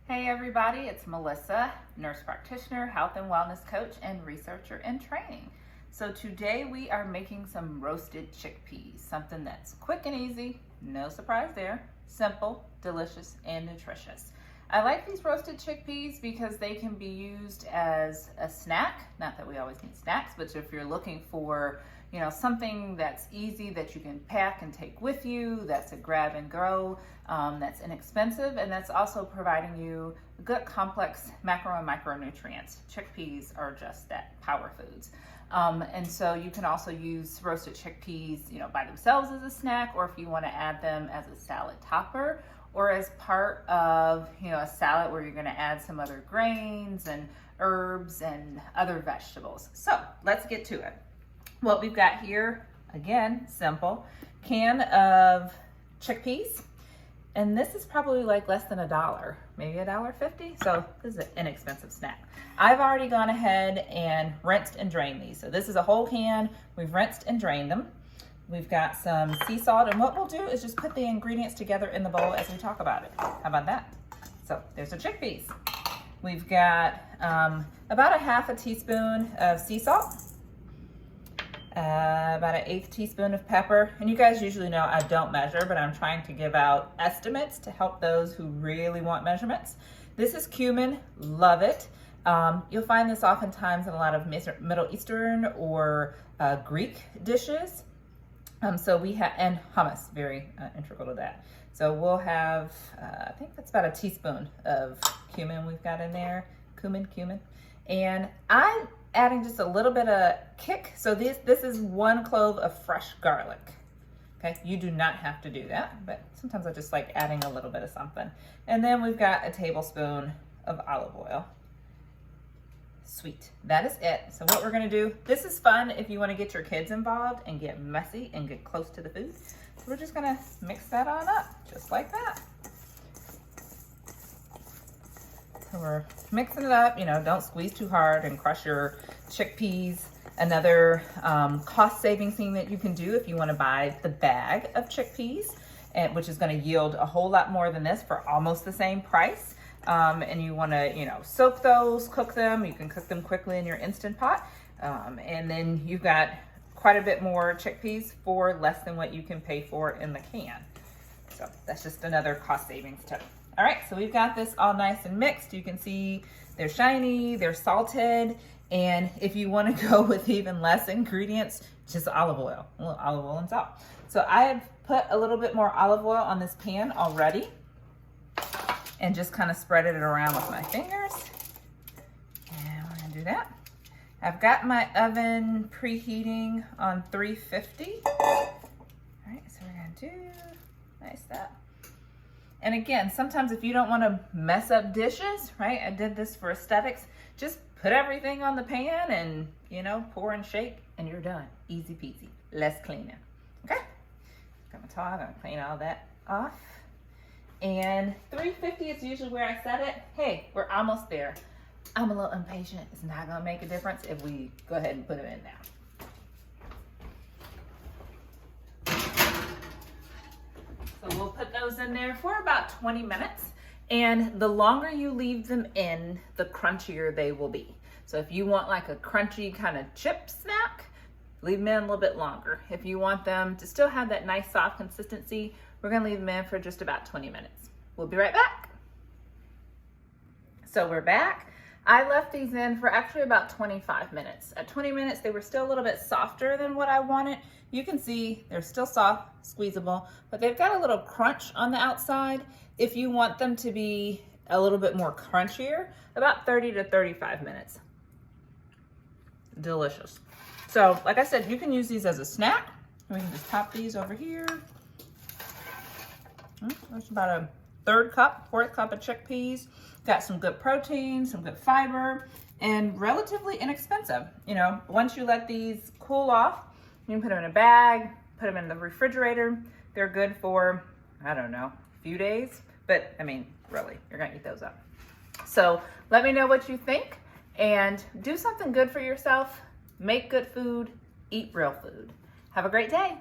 Hey everybody, it's Melissa, nurse practitioner, health and wellness coach, and researcher in training. So today we are making some roasted chickpeas, something that's quick and easy, no surprise there, simple, delicious, and nutritious. I like these roasted chickpeas because they can be used as a snack. Not that we always need snacks, but if you're looking for something that's easy that you can pack and take with you, that's a grab and go, that's inexpensive, and that's also providing you good complex macro and micronutrients. Chickpeas are just that, power foods. And so you can also use roasted chickpeas, by themselves as a snack, or if you want to add them as a salad topper, or as part of, a salad where you're going to add some other grains and herbs and other vegetables. So let's get to it. What we've got here, again, simple, can of chickpeas. And this is probably like less than $1, maybe $1.50. So this is an inexpensive snack. I've already gone ahead and rinsed and drained these. So this is a whole can. We've rinsed and drained them. We've got some sea salt. And what we'll do is just put the ingredients together in the bowl as we talk about it. How about that? So there's the chickpeas. We've got about a half a teaspoon of sea salt. About an 1/8 teaspoon of pepper. And you guys usually know I don't measure, but I'm trying to give out estimates to help those who really want measurements. This is cumin, love it. You'll find this oftentimes in a lot of Middle Eastern or Greek dishes. So we have, and hummus, very integral to that. So we'll have, I think that's about a teaspoon of cumin we've got in there. Cumin. And I'm adding just a little bit of kick. So this is 1 clove of fresh garlic. Okay, you do not have to do that, but sometimes I just like adding a little bit of something. And then we've got a tablespoon of olive oil. Sweet, that is it. So what we're gonna do, this is fun if you wanna get your kids involved and get messy and get close to the food. So we're just gonna mix that on up, just like that. So we're mixing it up, don't squeeze too hard and crush your chickpeas. Another cost saving thing that you can do if you want to buy the bag of chickpeas, which is going to yield a whole lot more than this for almost the same price. And you want to, soak those, cook them. You can cook them quickly in your Instant Pot. And then you've got quite a bit more chickpeas for less than what you can pay for in the can. So that's just another cost savings tip. All right, so we've got this all nice and mixed. You can see they're shiny, they're salted, and if you want to go with even less ingredients, just olive oil, a little olive oil and salt. So I have put a little bit more olive oil on this pan already and just kind of spread it around with my fingers. And we're gonna do that. I've got my oven preheating on 350. All right, so we're gonna do nice that. And again, sometimes if you don't want to mess up dishes, right? I did this for aesthetics. Just put everything on the pan and, pour and shake and you're done. Easy peasy, less cleaning. Okay? Got my towel, I'm gonna clean all that off. And 350 is usually where I set it. Hey, we're almost there. I'm a little impatient. It's not gonna make a difference if we go ahead and put it in now. So we'll put those in there for about 20 minutes. And the longer you leave them in, the crunchier they will be. So if you want like a crunchy kind of chip snack, leave them in a little bit longer. If you want them to still have that nice soft consistency, we're gonna leave them in for just about 20 minutes. We'll be right back. So we're back. I left these in for actually about 25 minutes. At 20 minutes, they were still a little bit softer than what I wanted. You can see they're still soft, squeezable, but they've got a little crunch on the outside. If you want them to be a little bit more crunchier, about 30 to 35 minutes. Delicious. So, like I said, you can use these as a snack. We can just pop these over here. That's about a 4th cup of chickpeas. Got some good protein, some good fiber, and relatively inexpensive. Once you let these cool off, you can put them in a bag, put them in the refrigerator. They're good for, I don't know, a few days, but I mean, really, you're gonna eat those up. So let me know what you think and do something good for yourself. Make good food, eat real food. Have a great day.